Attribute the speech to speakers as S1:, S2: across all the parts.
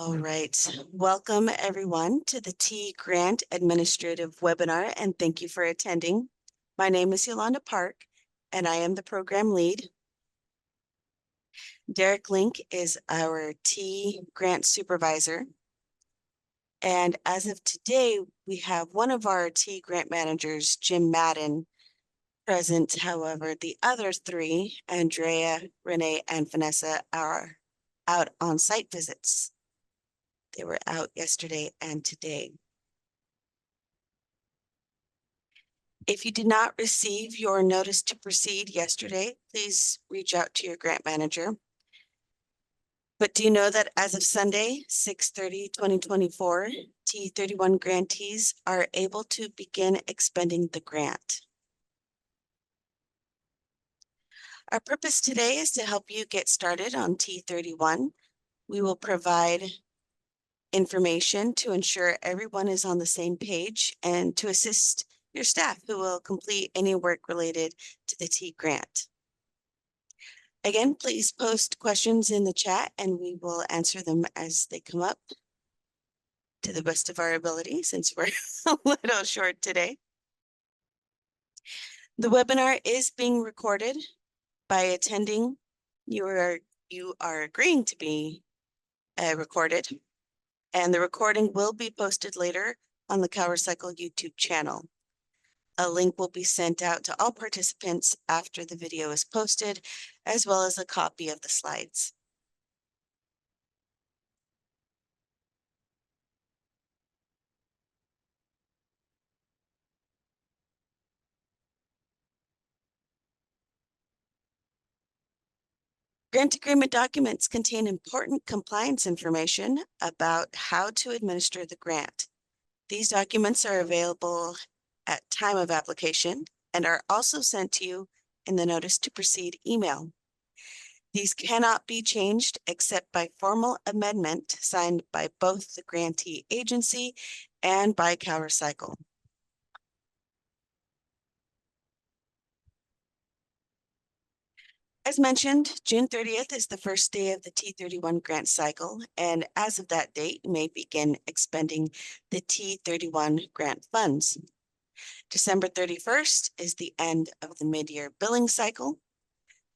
S1: All right. Welcome everyone to the TEA Grant Administrative Webinar, and thank you for attending. My name is Yolanda Park, and I am the program lead. Derek Link is our TEA Grant Supervisor. And as of today, we have one of our TEA Grant managers, Jim Madden, present. However, the other three, Andrea, Renee, and Vanessa, are out on site visits. They were out yesterday and today. If you did not receive your notice to proceed yesterday, please reach out to your grant manager. But do you know that as of Sunday, 6/30/2024, TEA31 grantees are able to begin expending the grant? Our purpose today is to help you get started on TEA31. We will provide information to ensure everyone is on the same page and to assist your staff who will complete any work related to the TEA grant. Again, please post questions in the chat and we will answer them as they come up to the best of our ability, since we're a little short today. The webinar is being recorded. By attending, you are agreeing to be recorded, and the recording will be posted later on the CalRecycle YouTube channel. A link will be sent out to all participants after the video is posted, as well as a copy of the slides. Grant agreement documents contain important compliance information about how to administer the grant. These documents are available at time of application and are also sent to you in the notice to proceed email. These cannot be changed except by formal amendment signed by both the grantee agency and by CalRecycle. As mentioned, June 30th is the first day of the TEA31 grant cycle, and as of that date, you may begin expending the TEA31 grant funds. December 31st is the end of the mid-year billing cycle.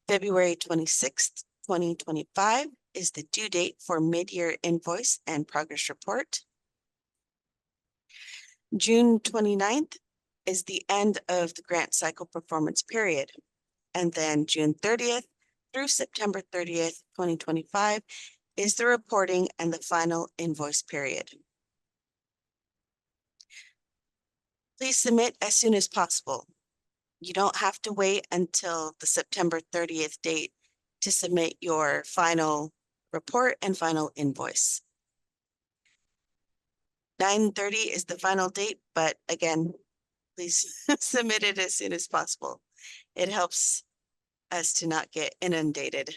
S1: February 26th, 2025 is the due date for mid-year invoice and progress report. June 29th is the end of the grant cycle performance period. And then June 30th through September 30th, 2025 is the reporting and the final invoice period. Please submit as soon as possible. You don't have to wait until the September 30th date to submit your final report and final invoice. 9/30 is the final date, but again, please submit it as soon as possible. It helps us to not get inundated.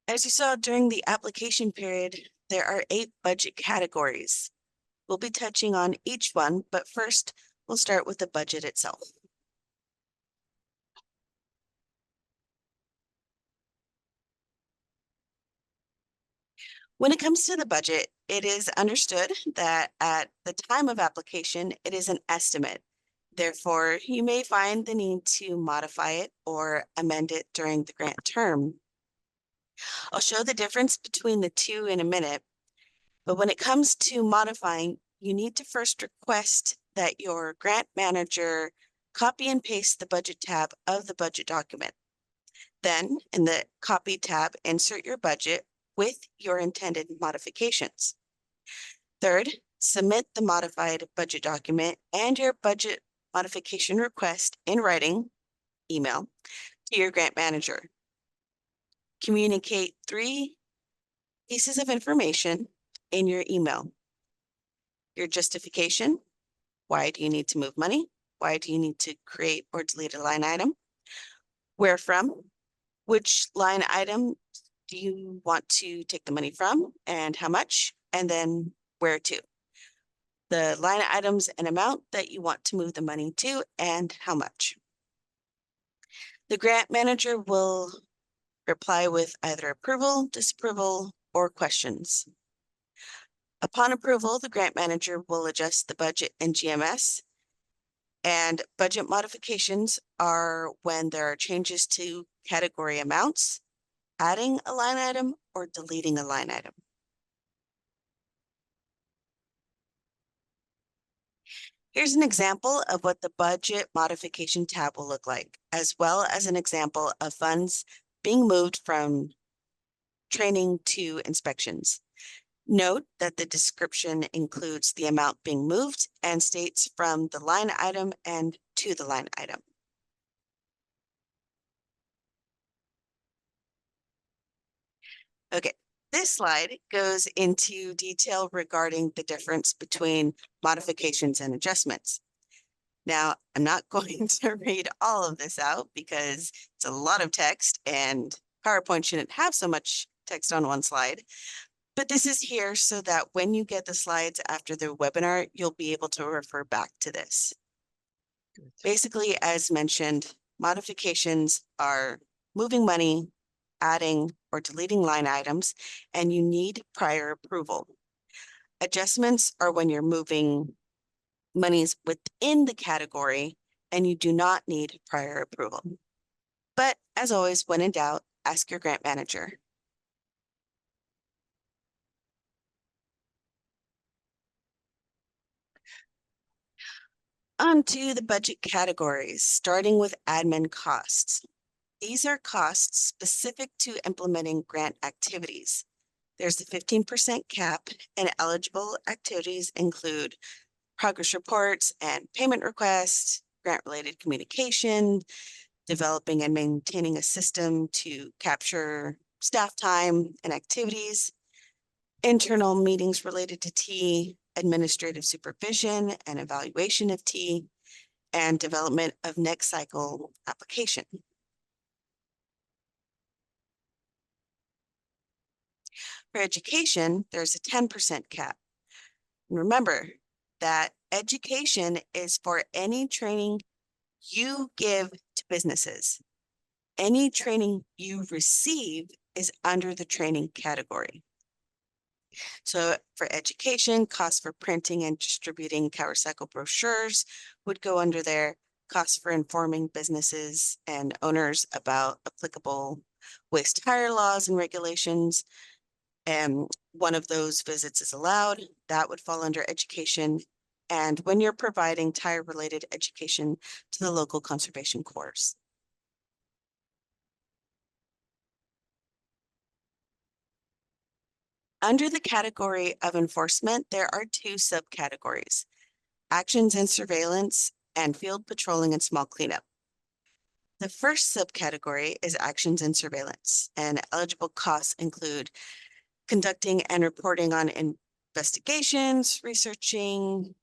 S1: As you saw during the application period, there are 8 budget categories. We'll be touching on each one, but first we'll start with the budget itself. When it comes to the budget, it is understood that at the time of application, it is an estimate. Therefore, you may find the need to modify it or amend it during the grant term. I'll show the difference between the two in a minute, but when it comes to modifying, you need to first request that your grant manager copy and paste the budget tab of the budget document. Then, in the Copy tab, insert your budget with your intended modifications. Third, submit the modified budget document and your budget modification request in writing, email, to your grant manager. Communicate 3 pieces of information in your email. Your justification: why do you need to move money? Why do you need to create or delete a line item? Where from? Which line item do you want to take the money from and how much? And then where to? The line items and amount that you want to move the money to and how much. The grant manager will reply with either approval, disapproval, or questions. Upon approval, the grant manager will adjust the budget in GMS, and budget modifications are when there are changes to category amounts, adding a line item, or deleting a line item. Here's an example of what the budget modification tab will look like, as well as an example of funds being moved from training to inspections. Note that the description includes the amount being moved and states from the line item and to the line item. Okay, this slide goes into detail regarding the difference between modifications and adjustments. Now, I'm not going to read all of this out because it's a lot of text and PowerPoint shouldn't have so much text on one slide. But this is here so that when you get the slides after the webinar, you'll be able to refer back to this. Basically, as mentioned, modifications are moving money, adding or deleting line items, and you need prior approval. Adjustments are when you're moving monies within the category and you do not need prior approval. But as always, when in doubt, ask your grant manager. On to the budget categories, starting with admin costs. These are costs specific to implementing grant activities. There's the 15% cap, and eligible activities include progress reports and payment requests, grant-related communication, developing and maintaining a system to capture staff time and activities, internal meetings related to TEA, administrative supervision and evaluation of TEA, and development of next cycle application. For education, there's a 10% cap. And remember that education is for any training you give to businesses. Any training you receive is under the training category. So for education, costs for printing and distributing CalRecycle brochures would go under there. Costs for informing businesses and owners about applicable waste tire laws and regulations. And one of those visits is allowed, that would fall under education. And when you're providing tire-related education to the local conservation corps. Under the category of enforcement, there are two subcategories: actions and surveillance, and field patrolling and small cleanup. The first subcategory is actions and surveillance, and eligible costs include conducting and reporting on investigations, researching,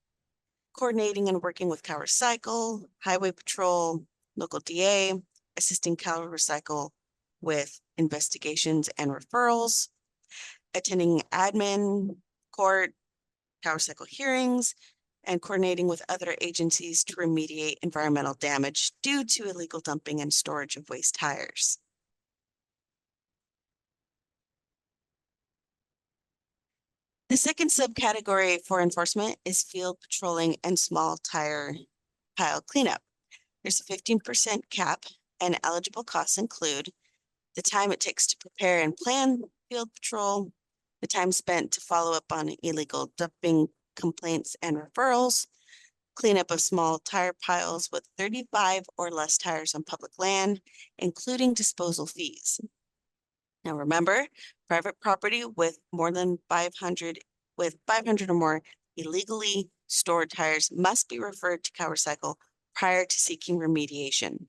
S1: coordinating and working with CalRecycle, Highway Patrol, local DA, assisting CalRecycle with investigations and referrals, attending admin, court, CalRecycle hearings, and coordinating with other agencies to remediate environmental damage due to illegal dumping and storage of waste tires. The second subcategory for enforcement is field patrolling and small tire pile cleanup. There's a 15% cap, and eligible costs include the time it takes to prepare and plan field patrol, the time spent to follow up on illegal dumping complaints and referrals, cleanup of small tire piles with 35 or less tires on public land, including disposal fees. Now remember, private property with more than 500 or more illegally stored tires must be referred to CalRecycle prior to seeking remediation.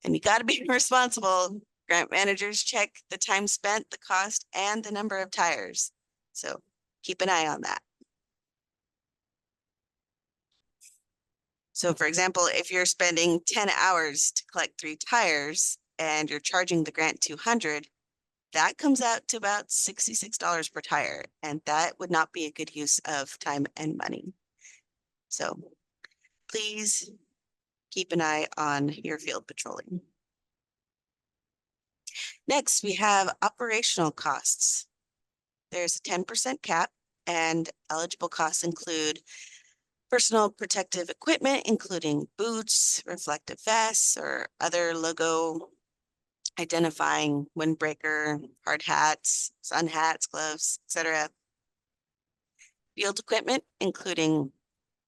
S1: And you got to be responsible. Grant managers check the time spent, the cost, and the number of tires. So keep an eye on that. So for example, if you're spending 10 hours to collect 3 tires and you're charging the grant $200, that comes out to about $66 per tire. And that would not be a good use of time and money. So please keep an eye on your field patrolling. Next, we have operational costs. There's a 10% cap, and eligible costs include personal protective equipment, including boots, reflective vests, or other logo identifying windbreaker, hard hats, sun hats, gloves, etc. Field equipment, including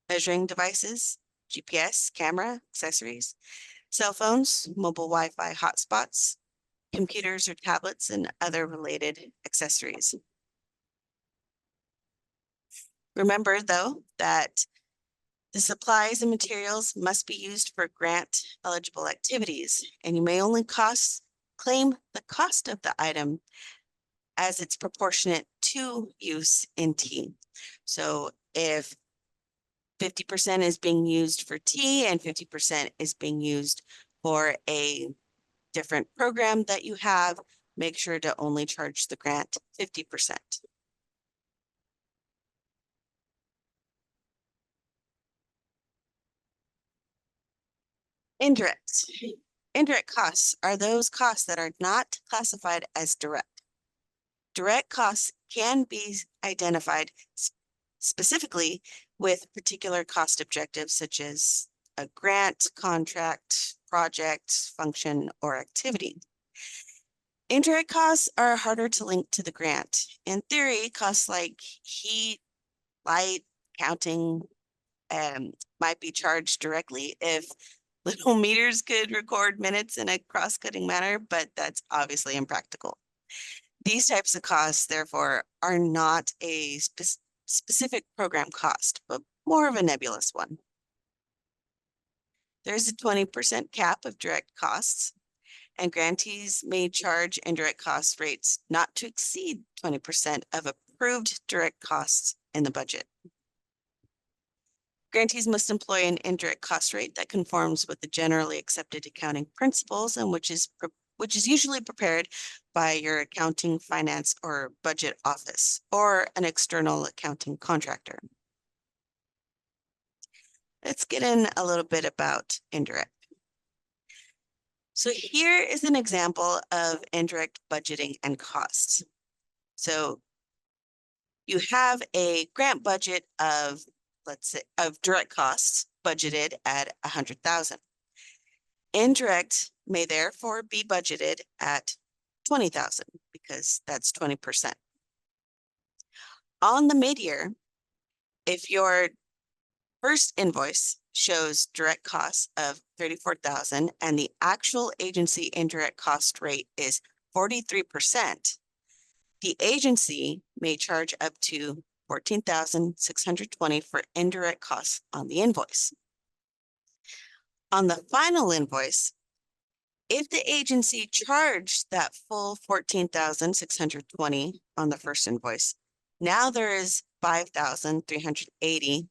S1: measuring devices, GPS, camera, accessories, cell phones, mobile Wi-Fi hotspots, computers or tablets, and other related accessories. Remember, though, that the supplies and materials must be used for grant-eligible activities, and you may only claim the cost of the item as it's proportionate to use in T. So if 50% is being used for T and 50% is being used for a different program that you have, make sure to only charge the grant 50%. Indirect. Indirect costs are those costs that are not classified as direct. Direct costs can be identified specifically with particular cost objectives such as a grant, contract, project, function, or activity. Indirect costs are harder to link to the grant. In theory, costs like heat, light, counting, might be charged directly if little meters could record minutes in a cross-cutting manner, but that's obviously impractical. These types of costs, therefore, are not a specific program cost, but more of a nebulous one. There's a 20% cap of direct costs, and grantees may charge indirect cost rates not to exceed 20% of approved direct costs in the budget. Grantees must employ an indirect cost rate that conforms with the generally accepted accounting principles and which is usually prepared by your accounting, finance, or budget office or an external accounting contractor. Let's get in a little bit about indirect. So here is an example of indirect budgeting and costs. So you have a grant budget of, let's say, of direct costs budgeted at 100,000. Indirect may therefore be budgeted at 20,000 because that's 20%. On the mid-year, if your first invoice shows direct costs of 34,000 and the actual agency indirect cost rate is 43%, the agency may charge up to 14,620 for indirect costs on the invoice. On the final invoice, if the agency charged that full 14,620 on the first invoice, now there is 5,380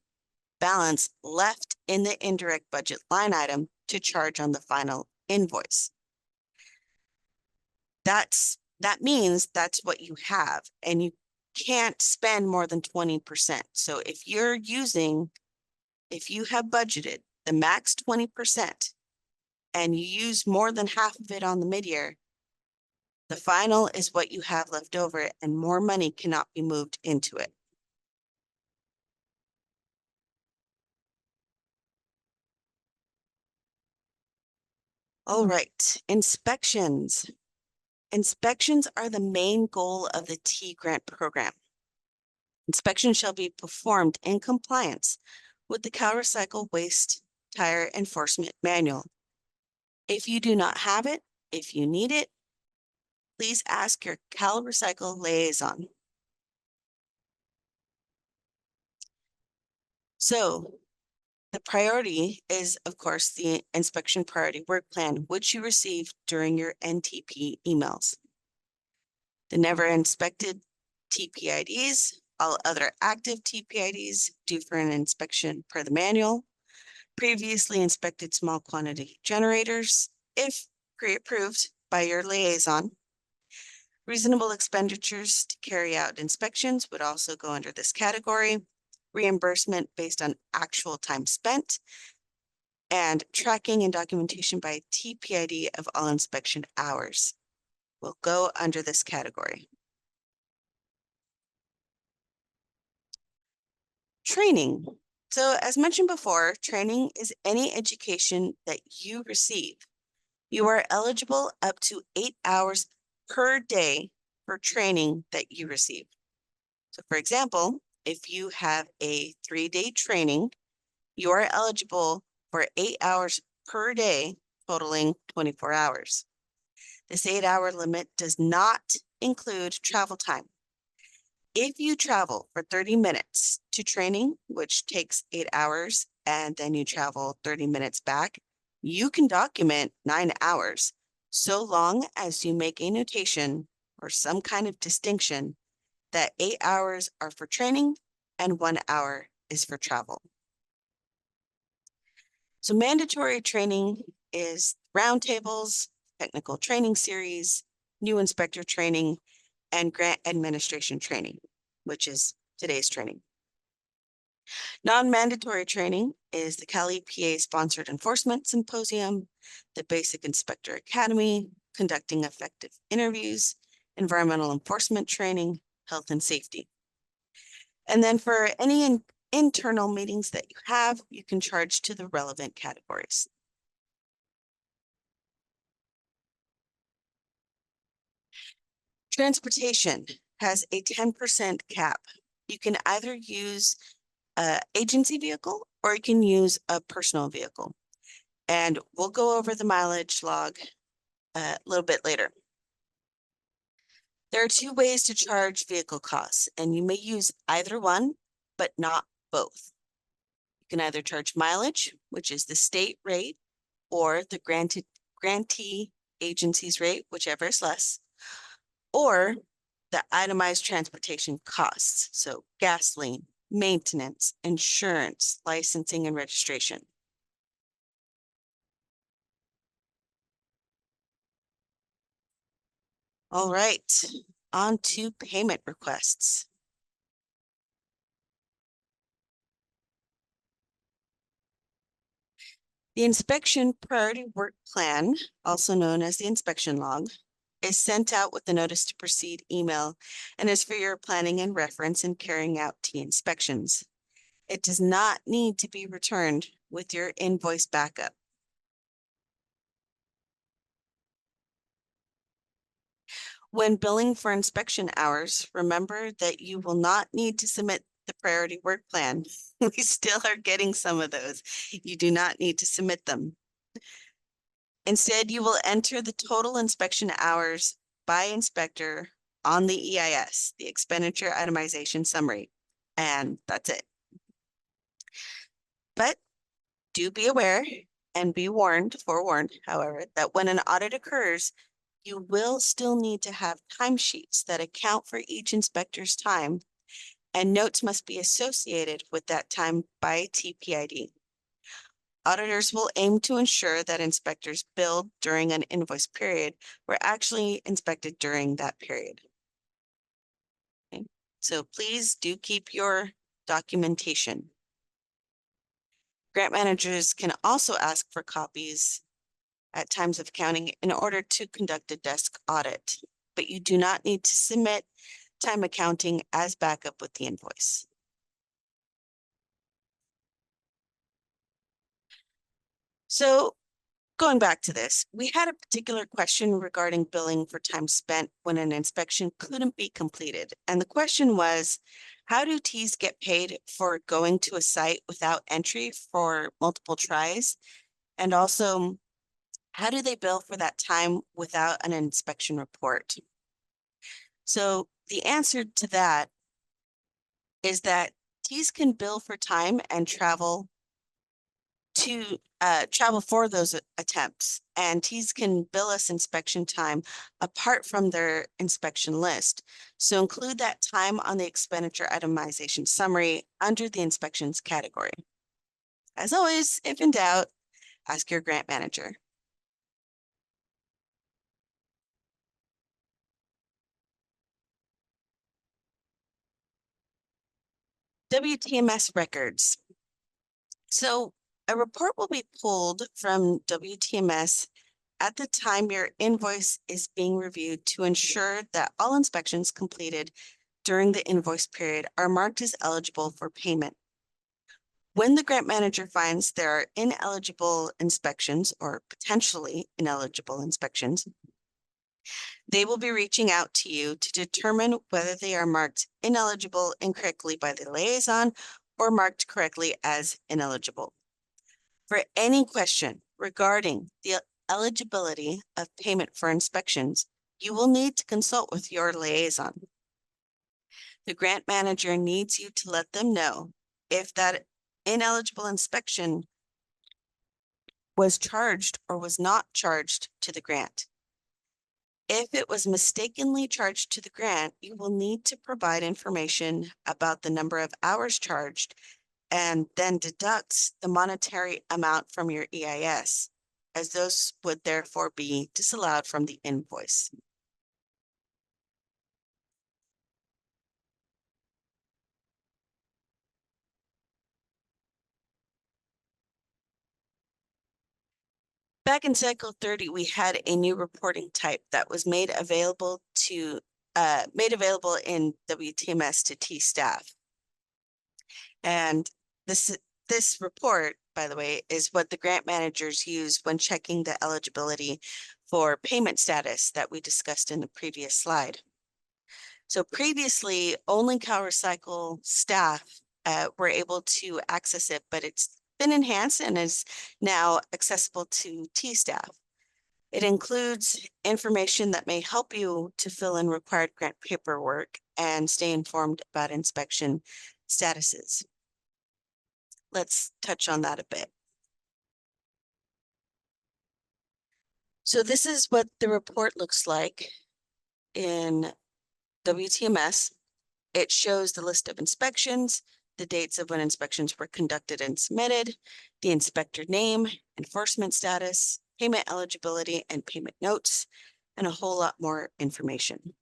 S1: balance left in the indirect budget line item to charge on the final invoice. That means that's what you have, and you can't spend more than 20%. So if you have budgeted the max 20% and you use more than half of it on the mid-year, the final is what you have left over and more money cannot be moved into it. All right, inspections. Inspections are the main goal of the T grant program. Inspections shall be performed in compliance with the CalRecycle Waste Tire Enforcement Manual. If you do not have it, if you need it, please ask your CalRecycle liaison. So the priority is, of course, the inspection priority work plan, which you receive during your NTP emails. The never inspected TPIDs, all other active TPIDs due for an inspection per the manual, previously inspected small quantity generators, if pre-approved by your liaison. Reasonable expenditures to carry out inspections would also go under this category. Reimbursement based on actual time spent. and tracking and documentation by TPID of all inspection hours will go under this category. Training. So as mentioned before, training is any education that you receive. You are eligible up to 8 hours per day for training that you receive. So for example, if you have a 3-day training, you are eligible for 8 hours per day, totaling 24 hours. This 8-hour limit does not include travel time. If you travel for 30 minutes to training, which takes 8 hours, and then you travel 30 minutes back, you can document 9 hours, so long as you make a notation or some kind of distinction that 8 hours are for training and 1 hour is for travel. So mandatory training is roundtables, technical training series, new inspector training, and grant administration training, which is today's training. Non-mandatory training is the Cal EPA sponsored enforcement symposium, the Basic Inspector Academy, conducting effective interviews, environmental enforcement training, health and safety. And then for any internal meetings that you have, you can charge to the relevant categories. Transportation has a 10% cap. You can either use an agency vehicle or you can use a personal vehicle. And we'll go over the mileage log a little bit later. There are 2 ways to charge vehicle costs, and you may use either one, but not both. You can either charge mileage, which is the state rate, or the grantee agency's rate, whichever is less, or the itemized transportation costs, so gasoline, maintenance, insurance, licensing, and registration. All right, on to payment requests. The inspection priority work plan, also known as the inspection log, is sent out with the notice to proceed email and is for your planning and reference in carrying out TEA inspections. It does not need to be returned with your invoice backup. When billing for inspection hours, remember that you will not need to submit the priority work plan. We still are getting some of those. You do not need to submit them. Instead, you will enter the total inspection hours by inspector on the EIS, the expenditure itemization summary, and that's it. But do be aware and be forewarned, however, that when an audit occurs, you will still need to have timesheets that account for each inspector's time, and notes must be associated with that time by TPID. Auditors will aim to ensure that inspectors billed during an invoice period were actually inspected during that period. Okay. So please do keep your documentation. Grant managers can also ask for copies at times of accounting in order to conduct a desk audit, but you do not need to submit time accounting as backup with the invoice. So going back to this, we had a particular question regarding billing for time spent when an inspection couldn't be completed. And the question was, how do TEAs get paid for going to a site without entry for multiple tries? And also, how do they bill for that time without an inspection report? So the answer to that is that TEAs can bill for time and travel for those attempts, and TEAs can bill us inspection time apart from their inspection list. So include that time on the expenditure itemization summary under the inspections category. As always, if in doubt, ask your grant manager. WTMS records. So A report will be pulled from WTMS at the time your invoice is being reviewed to ensure that all inspections completed during the invoice period are marked as eligible for payment. When the grant manager finds there are ineligible inspections or potentially ineligible inspections, they will be reaching out to you to determine whether they are marked ineligible incorrectly by the liaison or marked correctly as ineligible. For any question regarding the eligibility of payment for inspections, you will need to consult with your liaison. The grant manager needs you to let them know if that ineligible inspection was charged or was not charged to the grant. If it was mistakenly charged to the grant, you will need to provide information about the number of hours charged and then deducts the monetary amount from your EIS, as those would therefore be disallowed from the invoice. Back in cycle 30, we had a new reporting type that was made available in WTMS to T staff. And this report, by the way, is what the grant managers use when checking the eligibility for payment status that we discussed in the previous slide. So previously, only CalRecycle staff were able to access it, but it's been enhanced and is now accessible to T staff. It includes information that may help you to fill in required grant paperwork and stay informed about inspection statuses. Let's touch on that a bit. So this is what the report looks like in WTMS. It shows the list of inspections, the dates of when inspections were conducted and submitted, the inspector name, enforcement status, payment eligibility, and payment notes, and a whole lot more information.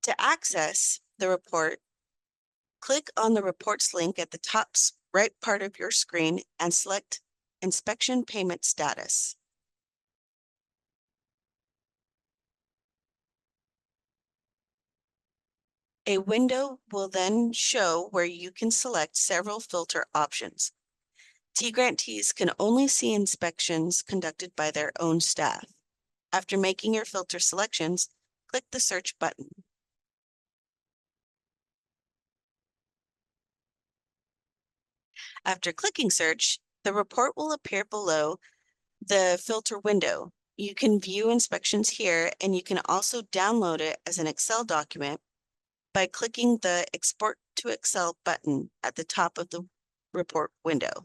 S1: To access the report, click on the reports link at the top right part of your screen and select Inspection Payment Status. A window will then show where you can select several filter options. T grantees can only see inspections conducted by their own staff. After making your filter selections, click the search button. After clicking search, the report will appear below the filter window. You can view inspections here, and you can also download it as an Excel document by clicking the Export to Excel button at the top of the report window.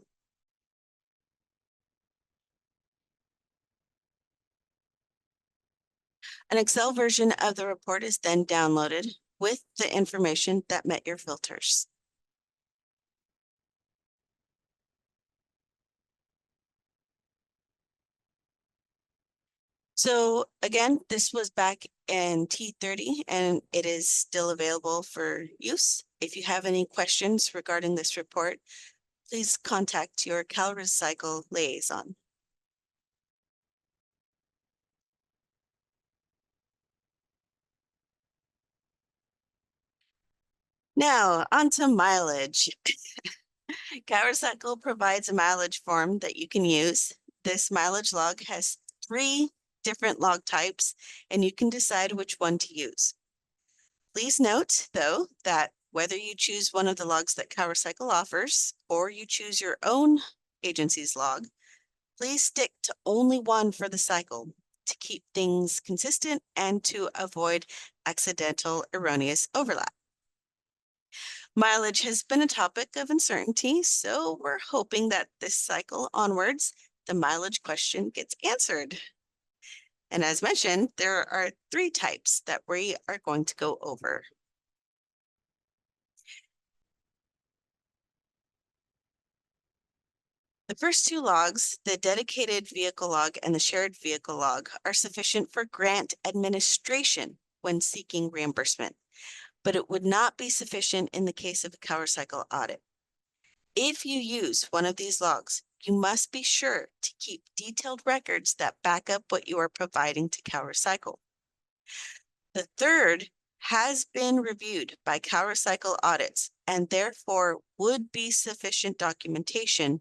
S1: An Excel version of the report is then downloaded with the information that met your filters. So again, this was back in T30 and it is still available for use. If you have any questions regarding this report, please contact your CalRecycle liaison. Now, onto mileage. CalRecycle provides a mileage form that you can use. This mileage log has 3 different log types, and you can decide which one to use. Please note, though, that whether you choose one of the logs that CalRecycle offers or you choose your own agency's log, please stick to only one for the cycle to keep things consistent and to avoid accidental erroneous overlap. Mileage has been a topic of uncertainty, so we're hoping that this cycle onwards, the mileage question gets answered. And as mentioned, there are 3 types that we are going to go over. The first 2 logs, the dedicated vehicle log and the shared vehicle log, are sufficient for grant administration when seeking reimbursement. but it would not be sufficient in the case of a CalRecycle audit. If you use one of these logs, you must be sure to keep detailed records that back up what you are providing to CalRecycle. The third has been reviewed by CalRecycle audits and therefore would be sufficient documentation,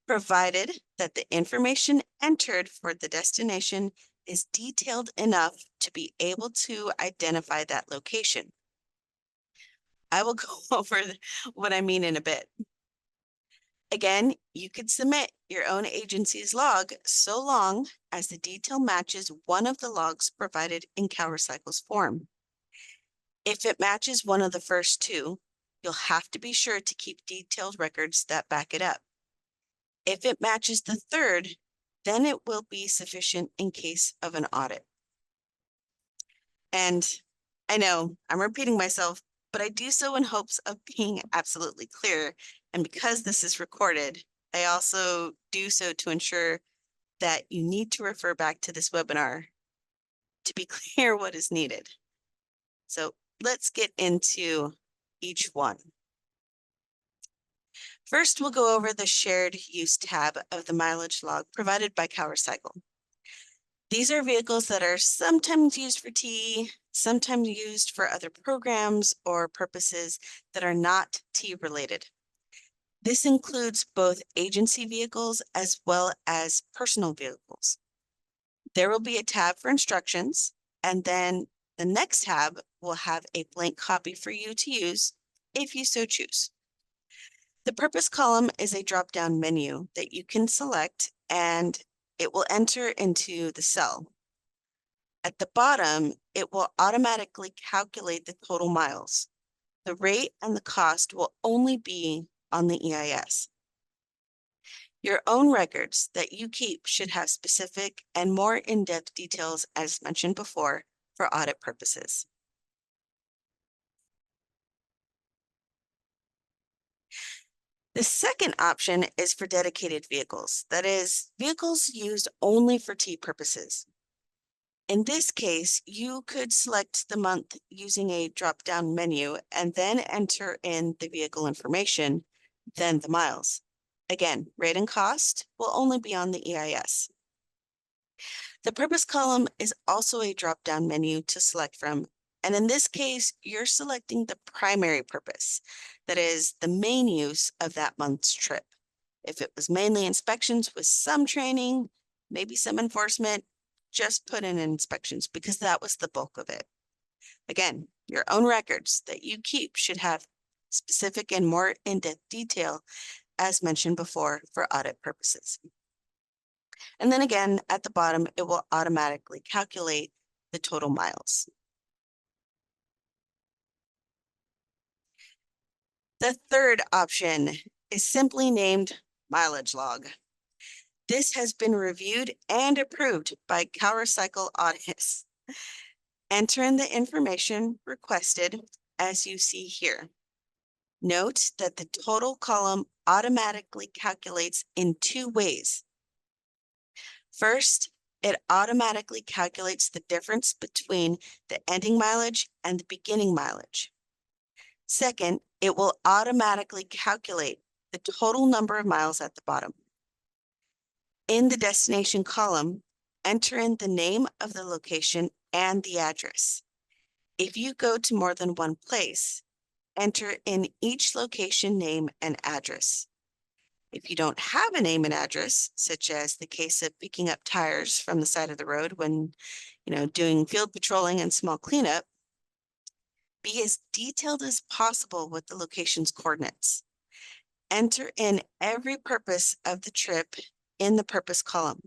S1: provided that the information entered for the destination is detailed enough to be able to identify that location. I will go over what I mean in a bit. Again, you could submit your own agency's log so long as the detail matches one of the logs provided in CalRecycle's form. If it matches one of the first two, you'll have to be sure to keep detailed records that back it up. If it matches the third, then it will be sufficient in case of an audit. And I know I'm repeating myself, but I do so in hopes of being absolutely clear. And because this is recorded, I also do so to ensure that you need to refer back to this webinar to be clear what is needed. So let's get into each one. First, we'll go over the shared use tab of the mileage log provided by CalRecycle. These are vehicles that are sometimes used for TE, sometimes used for other programs or purposes that are not TE related. This includes both agency vehicles as well as personal vehicles. There will be a tab for instructions, and then the next tab will have a blank copy for you to use if you so choose. The purpose column is a drop-down menu that you can select, and it will enter into the cell. At the bottom, it will automatically calculate the total miles. The rate and the cost will only be on the EIS. Your own records that you keep should have specific and more in-depth details as mentioned before for audit purposes. The second option is for dedicated vehicles, that is, vehicles used only for TE purposes. In this case, you could select the month using a drop-down menu and then enter in the vehicle information, then the miles. Again, rate and cost will only be on the EIS. The purpose column is also a drop-down menu to select from, and in this case, you're selecting the primary purpose, that is, the main use of that month's trip. If it was mainly inspections with some training, maybe some enforcement, just put in inspections because that was the bulk of it. Again, your own records that you keep should have specific and more in-depth detail as mentioned before for audit purposes. And then again, at the bottom, it will automatically calculate the total miles. The third option is simply named mileage log. This has been reviewed and approved by CalRecycle audits. Enter in the information requested as you see here. Note that the total column automatically calculates in two ways. First, it automatically calculates the difference between the ending mileage and the beginning mileage. Second, it will automatically calculate the total number of miles at the bottom. In the destination column, enter in the name of the location and the address. If you go to more than one place, enter in each location name and address. If you don't have a name and address, such as the case of picking up tires from the side of the road when, doing field patrolling and small cleanup, be as detailed as possible with the location's coordinates. Enter in every purpose of the trip in the purpose column.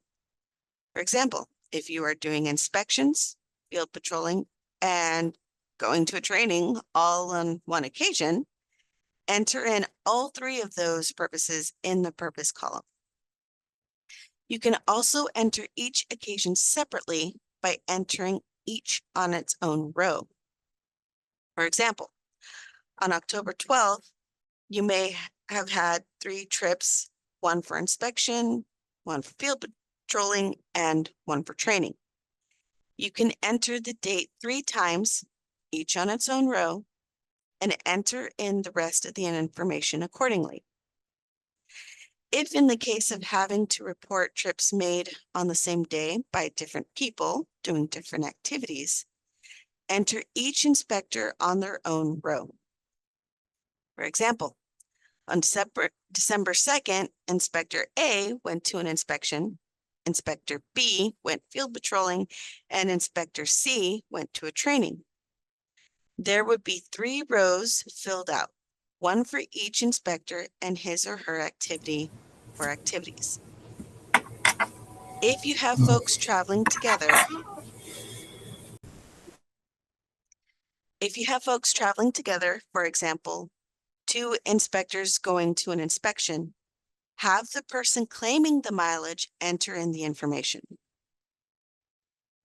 S1: For example, if you are doing inspections, field patrolling, and going to a training all on one occasion, enter in all three of those purposes in the purpose column. You can also enter each occasion separately by entering each on its own row. For example, on October 12th, you may have had 3 trips, one for inspection, one for field patrolling, and one for training. You can enter the date 3 times, each on its own row, and enter in the rest of the information accordingly. If in the case of having to report trips made on the same day by different people doing different activities, enter each inspector on their own row. For example, on December 2nd, Inspector A went to an inspection, Inspector B went field patrolling, and Inspector C went to a training. There would be 3 rows filled out, one for each inspector and his or her activity or activities. If you have folks traveling together, for example, 2 inspectors going to an inspection, have the person claiming the mileage enter in the information.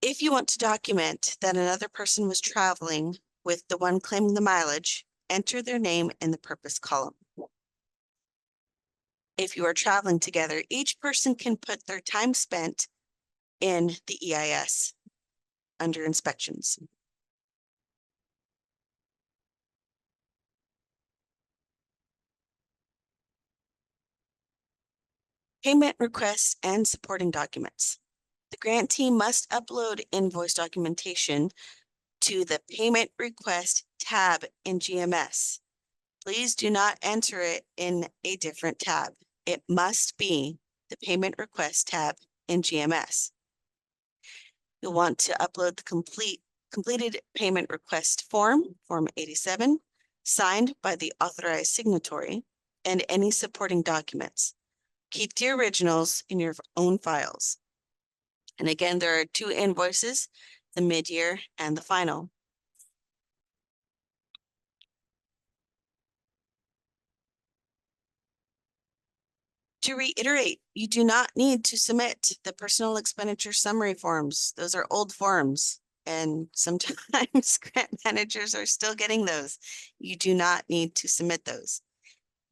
S1: If you want to document that another person was traveling with the one claiming the mileage, enter their name in the purpose column. If you are traveling together, each person can put their time spent in the EIS under inspections. Payment requests and supporting documents. The grantee must upload invoice documentation to the Payment Request tab in GMS. Please do not enter it in a different tab. It must be the Payment Request tab in GMS. You'll want to upload the completed payment request form, Form 87, signed by the authorized signatory, and any supporting documents. Keep the originals in your own files. And again, there are 2 invoices, the mid-year and the final. To reiterate, you do not need to submit the personal expenditure summary forms. Those are old forms, and sometimes grant managers are still getting those. You do not need to submit those.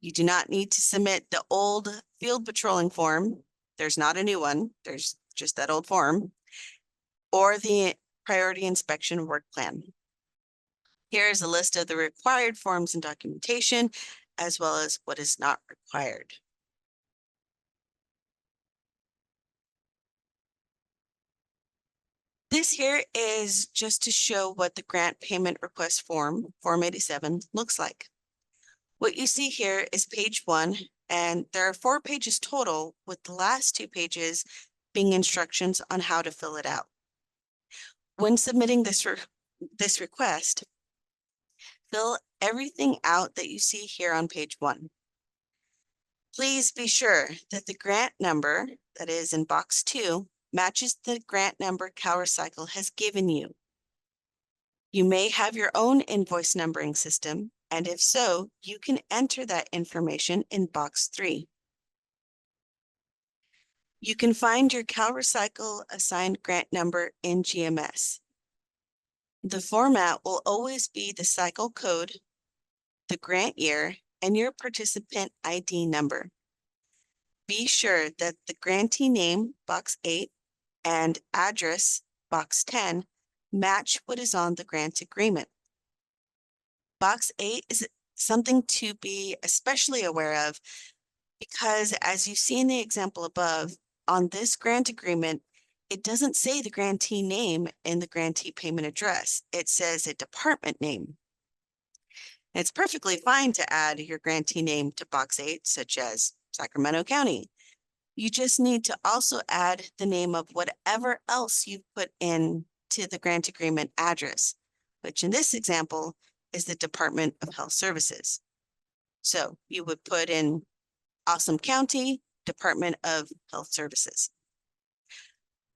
S1: You do not need to submit the old field patrolling form. There's not a new one. There's just that old form, or the priority inspection work plan. Here is a list of the required forms and documentation, as well as what is not required. This here is just to show what the grant payment request form, Form 87, looks like. What you see here is page 1, and there are 4 pages total, with the last 2 pages being instructions on how to fill it out. When submitting this request, fill everything out that you see here on page 1. Please be sure that the grant number that is in box 2 matches the grant number CalRecycle has given you. You may have your own invoice numbering system, and if so, you can enter that information in box 3. You can find your CalRecycle assigned grant number in GMS. The format will always be the cycle code, the grant year, and your participant ID number. Be sure that the grantee name, box 8, and address, box 10, match what is on the grant agreement. Box 8 is something to be especially aware of because, as you see in the example above, on this grant agreement, it doesn't say the grantee name in the grantee payment address. It says a department name. It's perfectly fine to add your grantee name to box 8, such as Sacramento County. You just need to also add the name of whatever else you've put in to the grant agreement address, which in this example is the Department of Health Services. So you would put in Awesome County, Department of Health Services.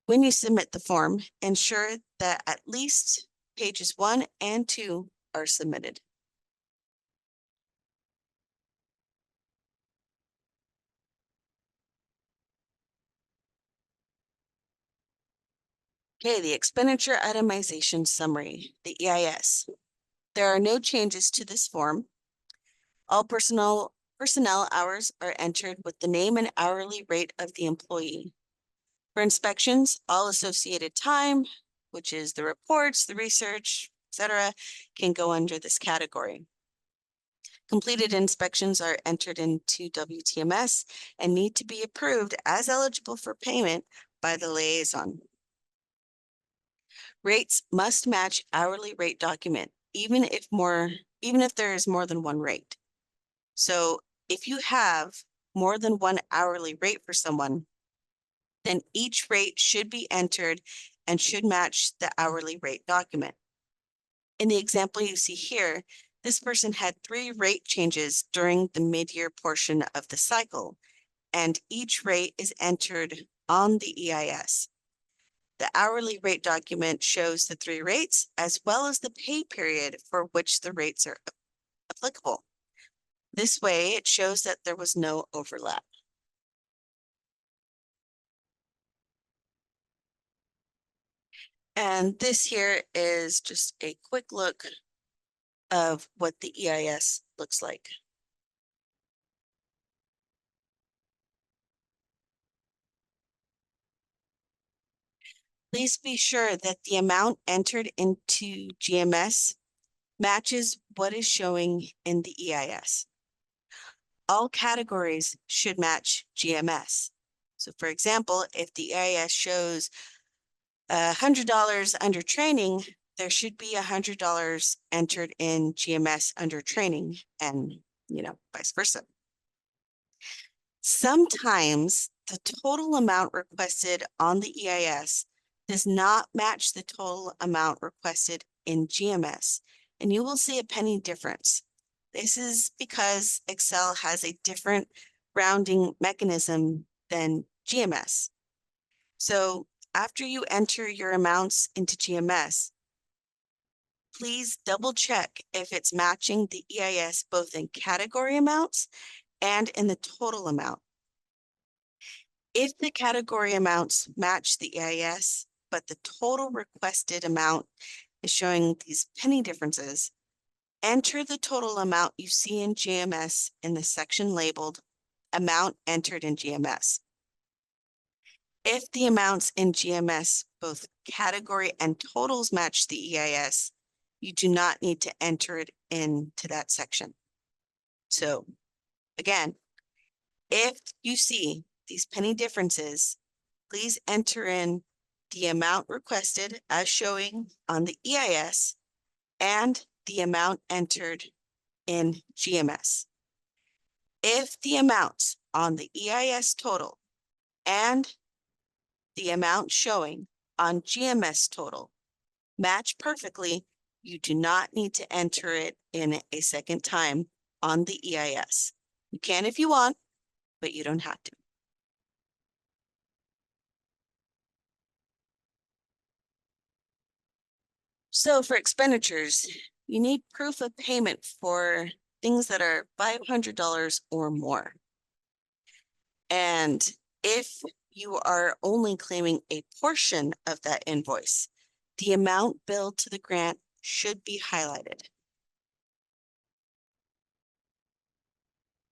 S1: When you submit the form, ensure that at least pages 1 and 2 are submitted. Okay, the expenditure itemization summary, the EIS. There are no changes to this form. All personnel hours are entered with the name and hourly rate of the employee. For inspections, all associated time, which is the reports, the research, etc., can go under this category. Completed inspections are entered into WTMS and need to be approved as eligible for payment by the liaison. Rates must match hourly rate document, even if there is more than one rate. So if you have more than one hourly rate for someone, then each rate should be entered and should match the hourly rate document. In the example you see here, this person had 3 rate changes during the mid-year portion of the cycle, and each rate is entered on the EIS. The hourly rate document shows the 3 rates as well as the pay period for which the rates are applicable. This way, it shows that there was no overlap. And this here is just a quick look of what the EIS looks like. Please be sure that the amount entered into GMS matches what is showing in the EIS. All categories should match GMS. So for example, if the EIS shows $100 under training, there should be $100 entered in GMS under training, and vice versa. Sometimes the total amount requested on the EIS does not match the total amount requested in GMS, and you will see a penny difference. This is because Excel has a different rounding mechanism than GMS. So after you enter your amounts into GMS, please double check if it's matching the EIS both in category amounts and in the total amount. If the category amounts match the EIS, but the total requested amount is showing these penny differences, enter the total amount you see in GMS in the section labeled Amount Entered in GMS. If the amounts in GMS, both category and totals match the EIS, you do not need to enter it into that section. So again, if you see these penny differences, please enter in the amount requested as showing on the EIS and the amount entered in GMS. If the amounts on the EIS total and the amount showing on GMS total match perfectly, you do not need to enter it in a second time on the EIS. You can if you want, but you don't have to. So for expenditures, you need proof of payment for things that are $500 or more. And if you are only claiming a portion of that invoice, the amount billed to the grant should be highlighted.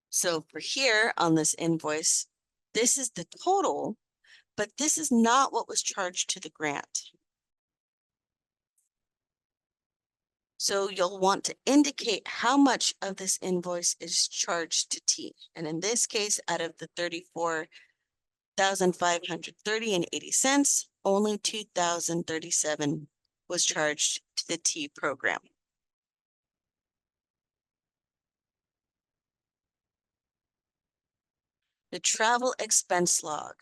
S1: So for here on this invoice, this is the total, but this is not what was charged to the grant. So you'll want to indicate how much of this invoice is charged to T. And in this case, out of the $34,530.80, only $2,037 was charged to the T program. The travel expense log.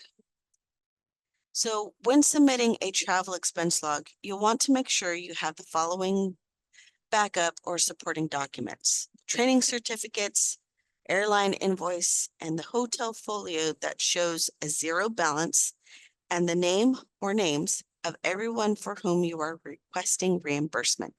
S1: So when submitting a travel expense log, you'll want to make sure you have the following backup or supporting documents: training certificates, airline invoice, and the hotel folio that shows a 0 balance, and the name or names of everyone for whom you are requesting reimbursement.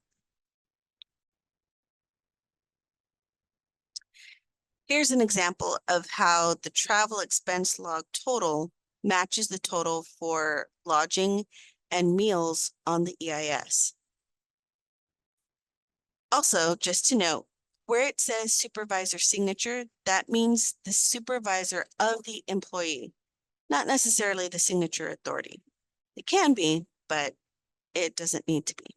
S1: Here's an example of how the travel expense log total matches the total for lodging and meals on the EIS. Also, just to note, where it says supervisor signature, that means the supervisor of the employee, not necessarily the signature authority. It can be, but it doesn't need to be.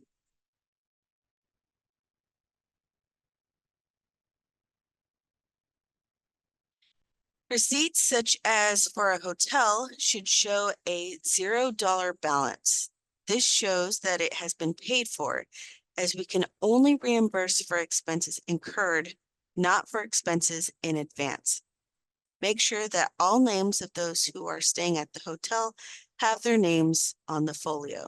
S1: Receipts such as for a hotel should show a $0 balance. This shows that it has been paid for, as we can only reimburse for expenses incurred, not for expenses in advance. Make sure that all names of those who are staying at the hotel have their names on the folio.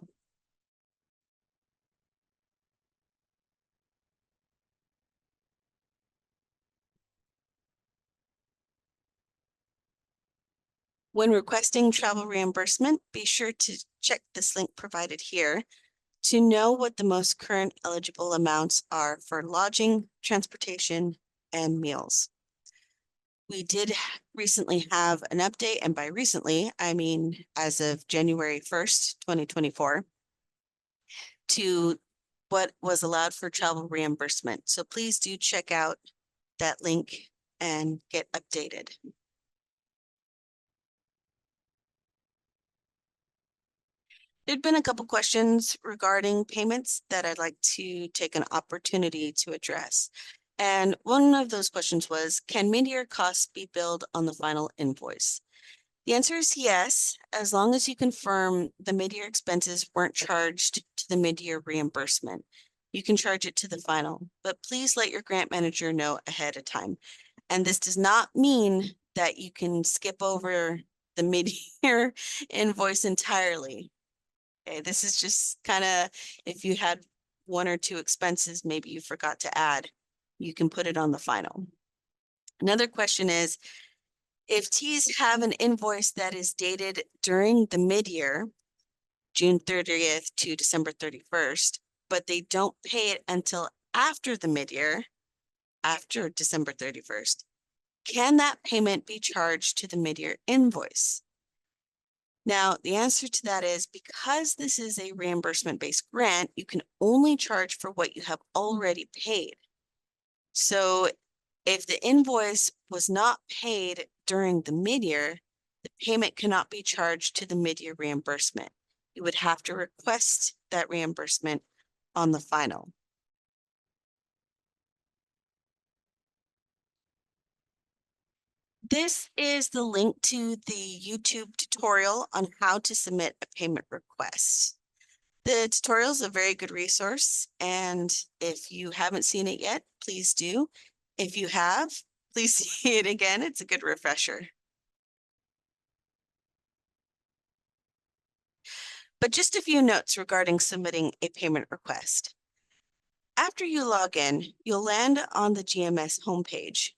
S1: When requesting travel reimbursement, be sure to check this link provided here to know what the most current eligible amounts are for lodging, transportation, and meals. We did recently have an update, and by recently, I mean as of January 1st, 2024, to what was allowed for travel reimbursement. So please do check out that link and get updated. There'd been a couple questions regarding payments that I'd like to take an opportunity to address. And one of those questions was, can mid-year costs be billed on the final invoice? The answer is yes, as long as you confirm the mid-year expenses weren't charged to the mid-year reimbursement. You can charge it to the final, but please let your grant manager know ahead of time. And this does not mean that you can skip over the mid-year invoice entirely. Okay, this is just kind of, if you had one or two expenses, maybe you forgot to add, you can put it on the final. Another question is, if Ts have an invoice that is dated during the mid-year, June 30th to December 31st, but they don't pay it until after the mid-year, after December 31st, can that payment be charged to the mid-year invoice? Now, the answer to that is because this is a reimbursement-based grant, you can only charge for what you have already paid. So if the invoice was not paid during the mid-year, the payment cannot be charged to the mid-year reimbursement. You would have to request that reimbursement on the final. This is the link to the YouTube tutorial on how to submit a payment request. The tutorial is a very good resource, and if you haven't seen it yet, please do. If you have, please see it again. It's a good refresher. But just a few notes regarding submitting a payment request. After you log in, you'll land on the GMS homepage.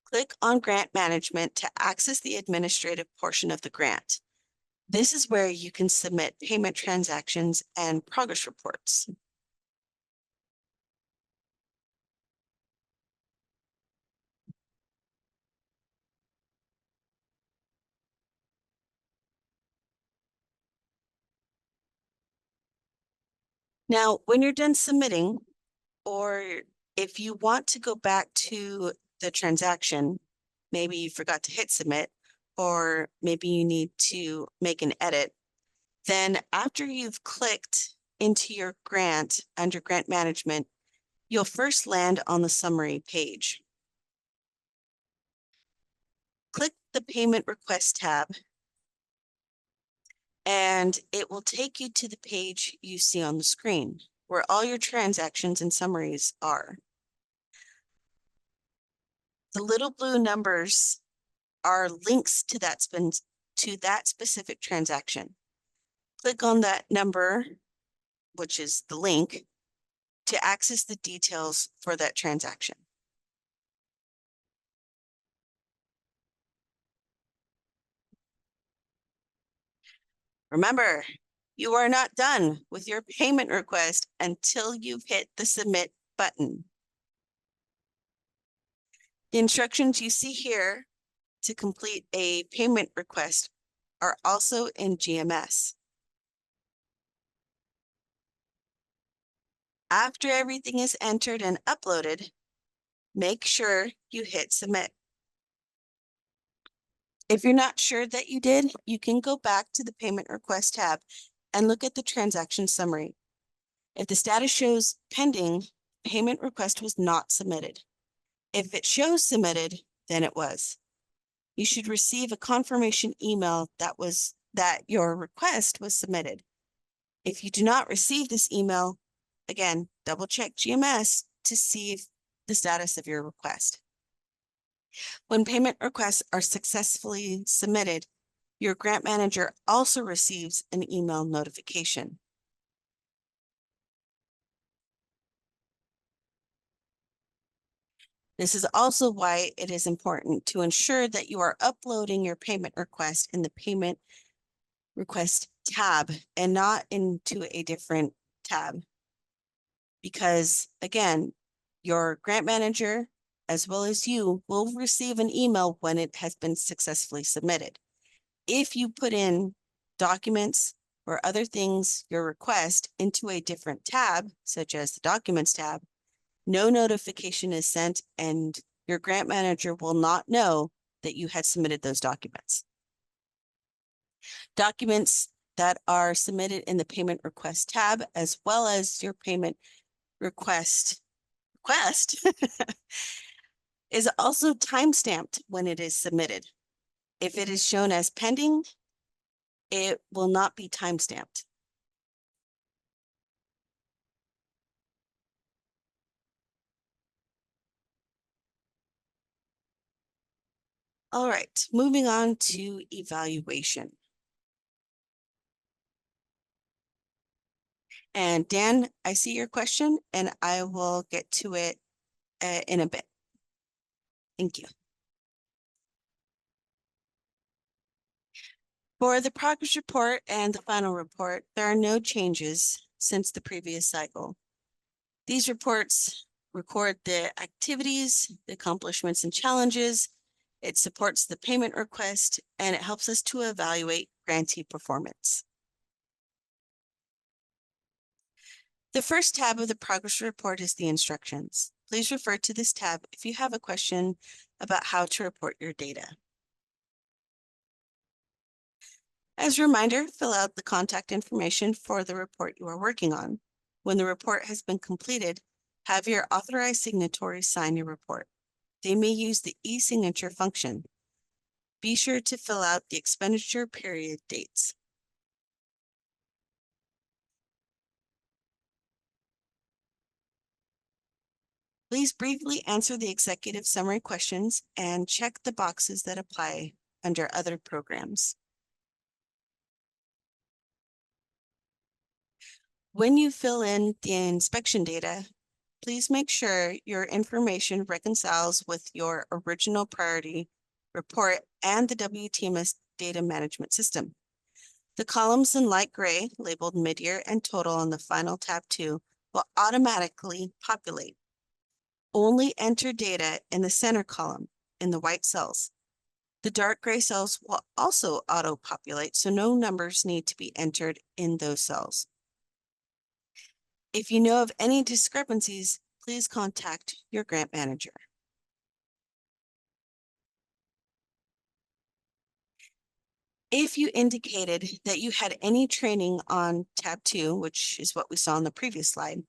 S1: Click on Grant Management to access the administrative portion of the grant. This is where you can submit payment transactions and progress reports. Now, when you're done submitting, or if you want to go back to the transaction, maybe you forgot to hit submit, or maybe you need to make an edit, then after you've clicked into your grant under grant management, you'll first land on the summary page. Click the payment request tab, and it will take you to the page you see on the screen where all your transactions and summaries are. The little blue numbers are links to that specific transaction. Click on that number, which is the link, to access the details for that transaction. Remember, you are not done with your payment request until you've hit the submit button. The instructions you see here to complete a payment request are also in GMS. After everything is entered and uploaded, make sure you hit submit. If you're not sure that you did, you can go back to the payment request tab and look at the transaction summary. If the status shows pending, payment request was not submitted. If it shows submitted, then it was. you should receive a confirmation email that your request was submitted. If you do not receive this email, again, double check GMS to see if the status of your request. When payment requests are successfully submitted, your grant manager also receives an email notification. This is also why it is important to ensure that you are uploading your payment request in the payment request tab and not into a different tab. Because again, your grant manager, as well as you, will receive an email when it has been successfully submitted. If you put in documents or other things, your request, into a different tab, such as the Documents tab, no notification is sent and your grant manager will not know that you had submitted those documents. Documents that are submitted in the Payment Request tab, as well as your Payment Request is also timestamped when it is submitted. If it is shown as pending, it will not be timestamped. All right, moving on to evaluation. And Dan, I see your question and I will get to it in a bit. Thank you. For the progress report and the final report, there are no changes since the previous cycle. These reports record the activities, the accomplishments and challenges. It supports the payment request and it helps us to evaluate grantee performance. The first tab of the progress report is the instructions. Please refer to this tab if you have a question about how to report your data. As a reminder, fill out the contact information for the report you are working on. When the report has been completed, have your authorized signatories sign your report. They may use the e-signature function. Be sure to fill out the expenditure period dates. Please briefly answer the executive summary questions and check the boxes that apply under other programs. When you fill in the inspection data, please make sure your information reconciles with your original priority report and the WTMS data management system. The columns in light gray labeled mid-year and total on the final tab 2 will automatically populate. Only enter data in the center column in the white cells. The dark gray cells will also auto-populate, so no numbers need to be entered in those cells. If you know of any discrepancies, please contact your grant manager. If you indicated that you had any training on tab 2, which is what we saw on the previous slide,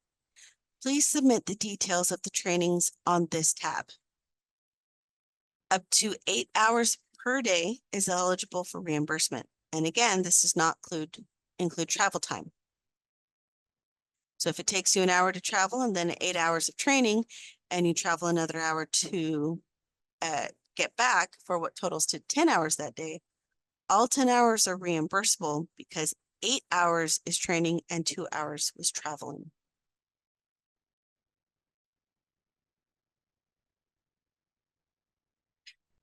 S1: please submit the details of the trainings on this tab. Up to 8 hours per day is eligible for reimbursement. And again, this does not include travel time. So if it takes you an hour to travel and then 8 hours of training and you travel another hour to get back for what totals to 10 hours that day, all 10 hours are reimbursable because 8 hours is training and 2 hours was traveling.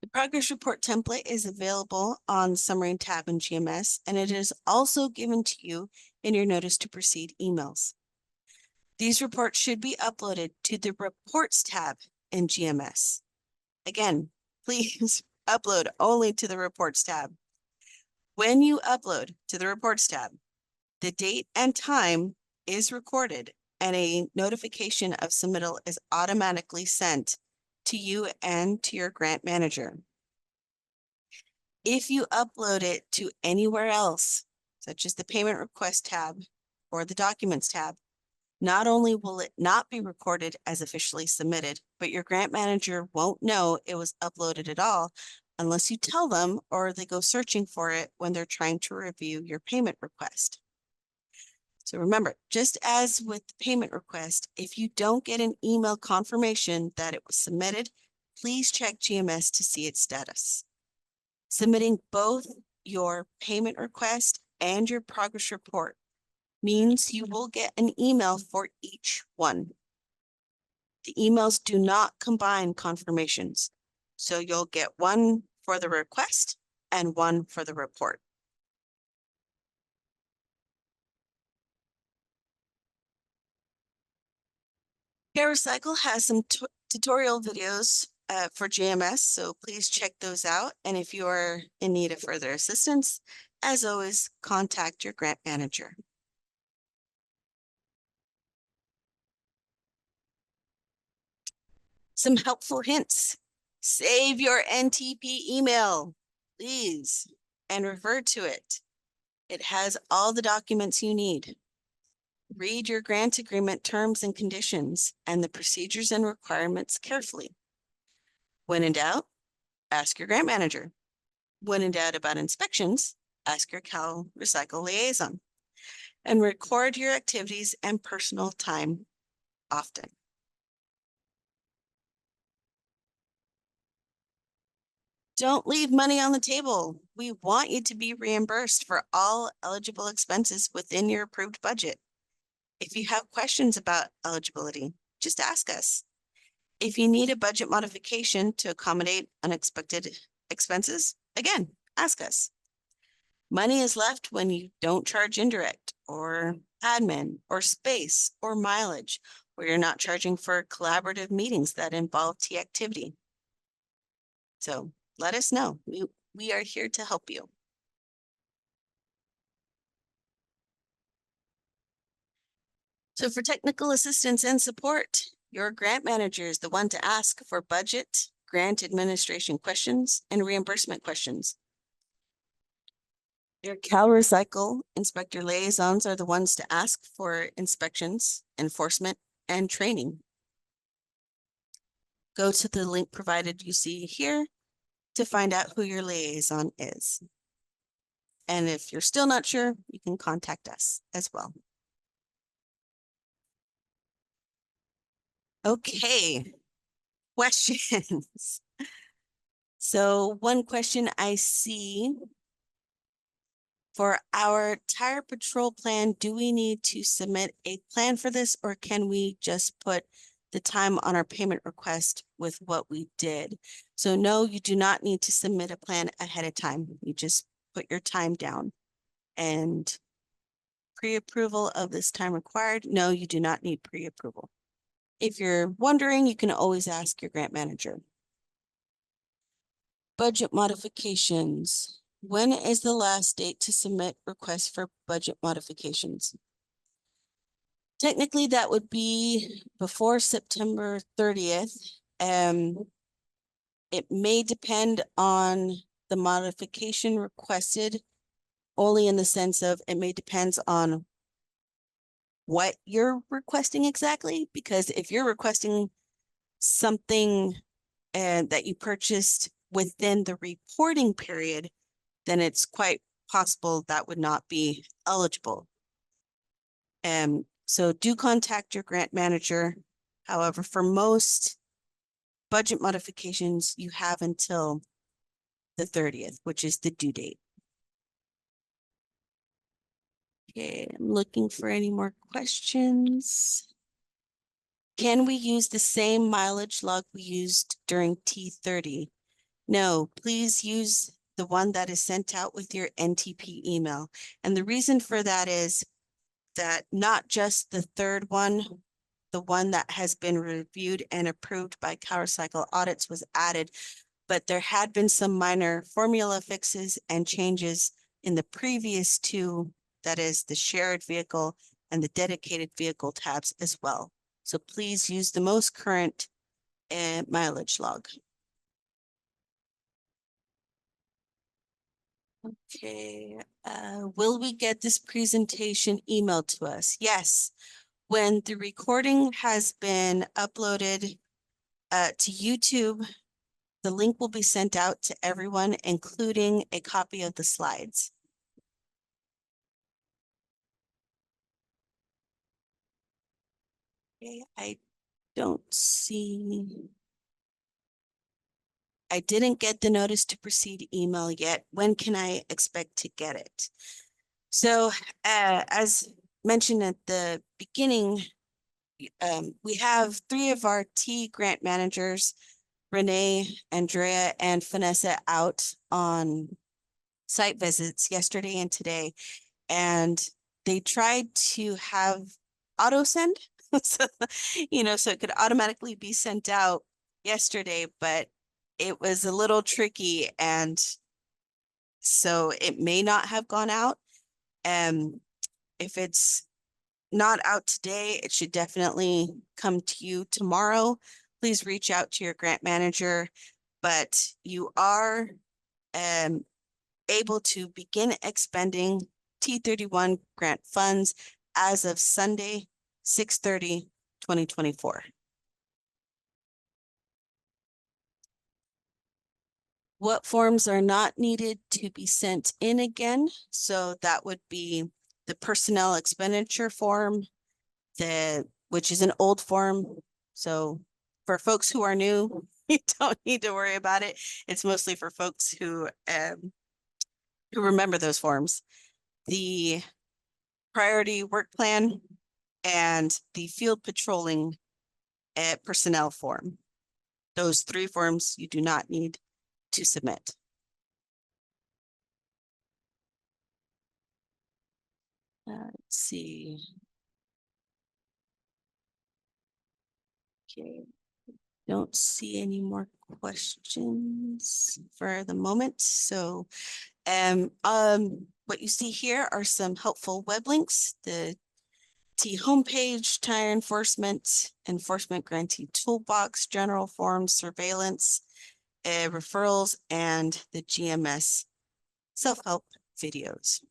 S1: The progress report template is available on the Summary tab in GMS, and it is also given to you in your Notice to Proceed emails. These reports should be uploaded to the Reports tab in GMS. Again, please upload only to the Reports tab. When you upload to the Reports tab, the date and time is recorded and a notification of submittal is automatically sent to you and to your grant manager. If you upload it to anywhere else, such as the Payment Request tab or the Documents tab, not only will it not be recorded as officially submitted, but your grant manager won't know it was uploaded at all unless you tell them or they go searching for it when they're trying to review your payment request. So remember, just as with the payment request, if you don't get an email confirmation that it was submitted, please check GMS to see its status. Submitting both your payment request and your progress report means you will get an email for each one. The emails do not combine confirmations, so you'll get one for the request and one for the report. CalRecycle has some tutorial videos for GMS, so please check those out. And if you are in need of further assistance, as always, contact your grant manager. Some helpful hints. Save your NTP email, please, and refer to it. It has all the documents you need. Read your grant agreement terms and conditions and the procedures and requirements carefully. When in doubt, ask your grant manager. When in doubt about inspections, ask your CalRecycle liaison. And record your activities and personal time often. Don't leave money on the table. We want you to be reimbursed for all eligible expenses within your approved budget. If you have questions about eligibility, just ask us. If you need a budget modification to accommodate unexpected expenses, again, ask us. Money is left when you don't charge indirect or admin or space or mileage, or you're not charging for collaborative meetings that involve tea activity. So let us know. We are here to help you. So for technical assistance and support, your grant manager is the one to ask for budget, grant administration questions, and reimbursement questions. Your CalRecycle inspector liaisons are the ones to ask for inspections, enforcement, and training. Go to the link provided you see here to find out who your liaison is. And if you're still not sure, you can contact us as well. Okay, questions. So one question I see for our tire patrol plan, do we need to submit a plan for this, or can we just put the time on our payment request with what we did? So no, you do not need to submit a plan ahead of time. You just put your time down. And pre-approval of this time required? No, you do not need pre-approval. If you're wondering, you can always ask your grant manager. Budget modifications. When is the last date to submit requests for budget modifications? Technically, that would be before September 30th. It may depend on the modification requested, only in the sense of it may depend on what you're requesting exactly, because if you're requesting something that you purchased within the reporting period, then it's quite possible that would not be eligible. So do contact your grant manager. However, for most budget modifications, you have until the 30th, which is the due date. Okay, I'm looking for any more questions. Can we use the same mileage log we used during T30? No, please use the one that is sent out with your NTP email. And the reason for that is that not just the third one, the one that has been reviewed and approved by CalRecycle audits was added, but there had been some minor formula fixes and changes in the previous two, that is the shared vehicle and the dedicated vehicle tabs as well. So please use the most current mileage log. Okay, will we get this presentation emailed to us? Yes, when the recording has been uploaded to YouTube The link will be sent out to everyone, including a copy of the slides. Okay, I didn't get the notice to proceed email yet. When can I expect to get it? So, as mentioned at the beginning, we have 3 of our TEA grant managers, Renee, Andrea, and Vanessa, out on site visits yesterday and today, and they tried to have auto send, so, so it could automatically be sent out yesterday, but it was a little tricky, and so it may not have gone out. If it's not out today, it should definitely come to you tomorrow. Please reach out to your grant manager, but you are able to begin expending TEA31 grant funds as of Sunday, 6/30/2024. What forms are not needed to be sent in again? So that would be the personnel expenditure form, which is an old form. So for folks who are new, you don't need to worry about it. It's mostly for folks who remember those forms. The priority work plan and the field patrolling personnel form. Those 3 forms you do not need to submit. Let's see. Okay, don't see any more questions for the moment. So what you see here are some helpful web links: the TEA homepage, tire enforcement grantee toolbox, general forms, surveillance, referrals, and the GMS self-help videos.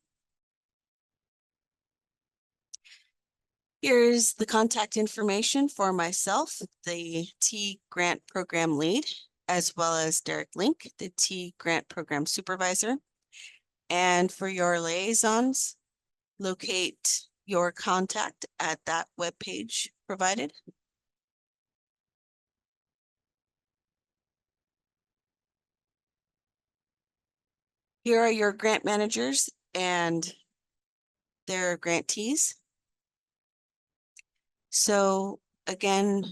S1: Here's the contact information for myself, the TEA Grant Program Lead, as well as Derek Link, the TEA Grant Program Supervisor. And for your liaisons, locate your contact at that webpage provided. Here are your grant managers and their grantees. So again,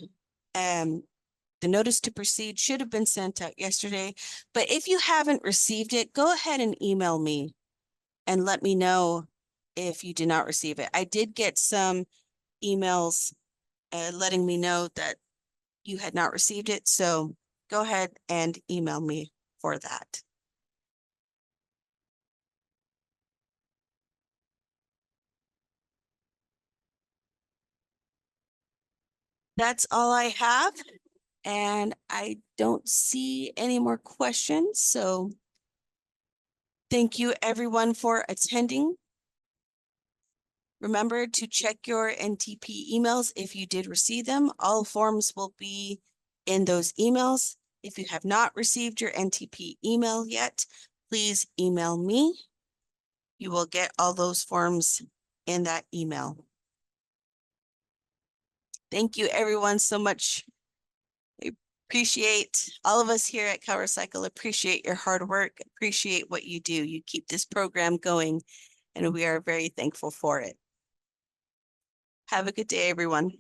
S1: the notice to proceed should have been sent out yesterday, but if you haven't received it, go ahead and email me and let me know if you did not receive it. I did get some emails letting me know that you had not received it, so go ahead and email me for that. That's all I have, and I don't see any more questions, so thank you everyone for attending. Remember to check your NTP emails if you did receive them. All forms will be in those emails. If you have not received your NTP email yet, please email me. You will get all those forms in that email. Thank you everyone so much. I appreciate all of us here at CalRecycle, appreciate your hard work, appreciate what you do. You keep this program going, and we are very thankful for it. Have a good day, everyone.